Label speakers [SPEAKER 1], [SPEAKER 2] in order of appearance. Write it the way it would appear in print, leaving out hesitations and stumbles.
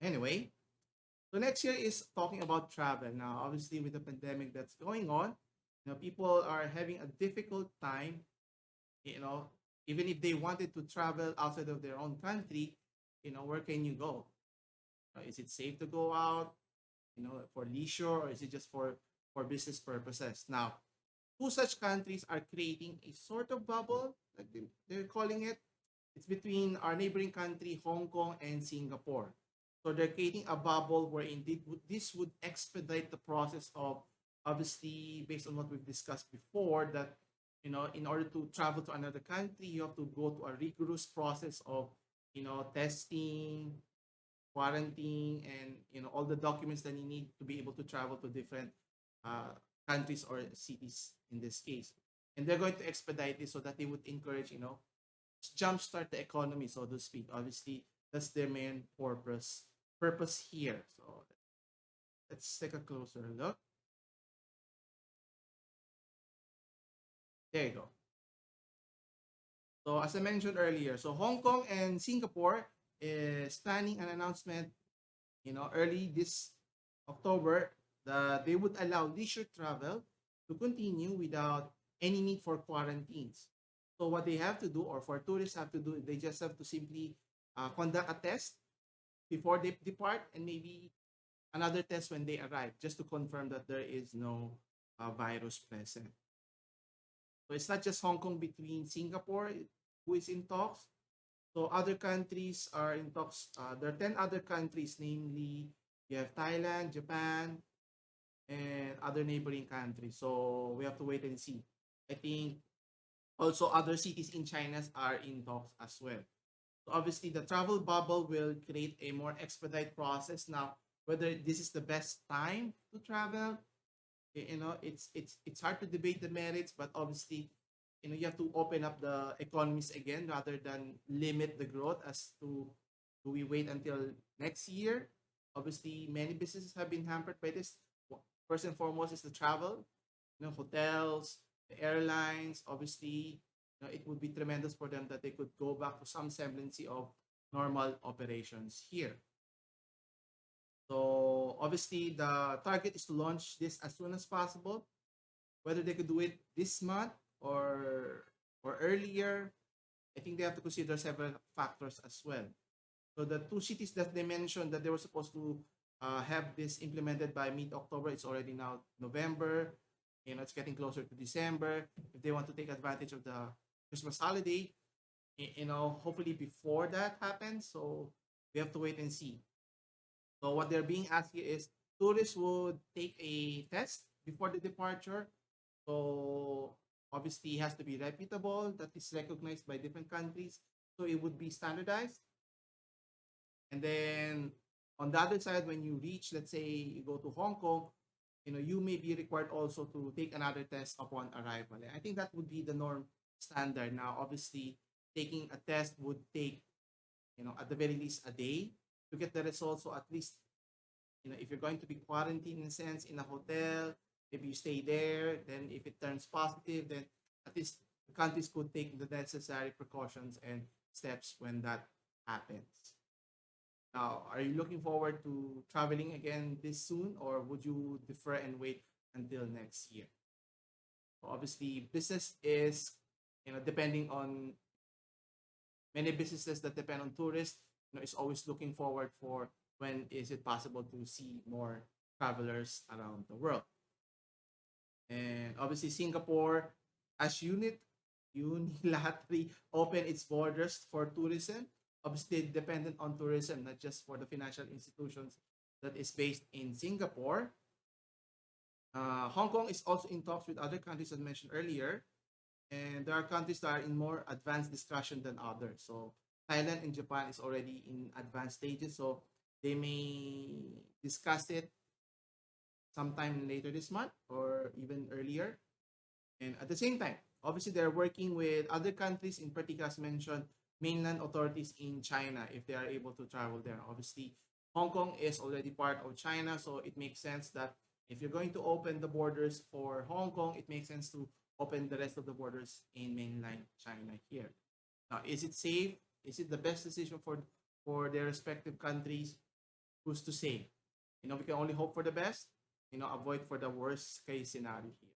[SPEAKER 1] Anyway, so next year is talking about travel. Now, obviously, with the pandemic that's going on, people are having a difficult time. You know, even if they wanted to travel outside of their own country, where can you go? Is it safe to go out? For leisure, or is it just for business purposes? Now, two such countries are creating a sort of bubble, like they're calling it. It's between our neighboring country, Hong Kong, and Singapore. So they're creating a bubble where indeed this would expedite the process of, obviously, based on what we've discussed before, that in order to travel to another country, you have to go to a rigorous process of testing, quarantine, and all the documents that you need to be able to travel to different uh, countries or cities in this case. And they're going to expedite this so that they would encourage, jumpstart the economy, so to speak. Obviously, that's their main purpose here. So let's take a closer look. There you go. So as I mentioned earlier, so Hong Kong and Singapore is planning an announcement, early this October, that they would allow leisure travel to continue without any need for quarantines. So what they have to do, or for tourists have to do, they just have to simply conduct a test before they depart, and maybe another test when they arrive, just to confirm that there is no virus present. So it's not just Hong Kong between Singapore who is in talks. So other countries are in talks. There are 10 other countries, namely you have Thailand, Japan, and other neighboring countries. So we have to wait and see. I think also other cities in China are in talks as well. So obviously, the travel bubble will create a more expedite process. Now, whether this is the best time to travel, it's hard to debate the merits, but obviously, you have to open up the economies again rather than limit the growth. As to, do we wait until next year? Obviously, many businesses have been hampered by this. First and foremost is the travel, hotels, the airlines. Obviously, it would be tremendous for them that they could go back to some semblance of normal operations here. So obviously, the target is to launch this as soon as possible. Whether they could do it this month or earlier, I think they have to consider several factors as well. So the two cities that they mentioned that they were supposed to have this implemented by mid-October, it's already now November. It's getting closer to December. If they want to take advantage of the Christmas holiday, hopefully before that happens. So we have to wait and see. So what they're being asked here is tourists would take a test before the departure. So obviously it has to be reputable, that is recognized by different countries. So it would be standardized. And then on the other side, when you reach, let's say you go to Hong Kong, you may be required also to take another test upon arrival. And I think that would be the norm standard. Now, obviously, taking a test would take, at the very least a day to get the results. So at least, if you're going to be quarantined in a sense in a hotel, if you stay there, then if it turns positive, then at least the countries could take the necessary precautions and steps when that happens. Now, are you looking forward to traveling again this soon, or would you defer and wait until next year? So obviously, business is, depending on many businesses that depend on tourists, is always looking forward for when is it possible to see more travelers around the world. And obviously, Singapore, as unilaterally open its borders for tourism, obviously dependent on tourism, not just for the financial institutions that is based in Singapore. Hong Kong is also in talks with other countries as mentioned earlier, and there are countries that are in more advanced discussion than others. So Thailand and Japan is already in advanced stages, so they may discuss it sometime later this month or even earlier. And at the same time, obviously, they're working with other countries, in particular, as mentioned, mainland authorities in China, if they are able to travel there. Obviously, Hong Kong is already part of China, so it makes sense that if you're going to open the borders for Hong Kong, it makes sense to open the rest of the borders in mainland China here. Now, is it safe? Is it the best decision for their respective countries? who's to say? We can only hope for the best, avoid for the worst case scenario here.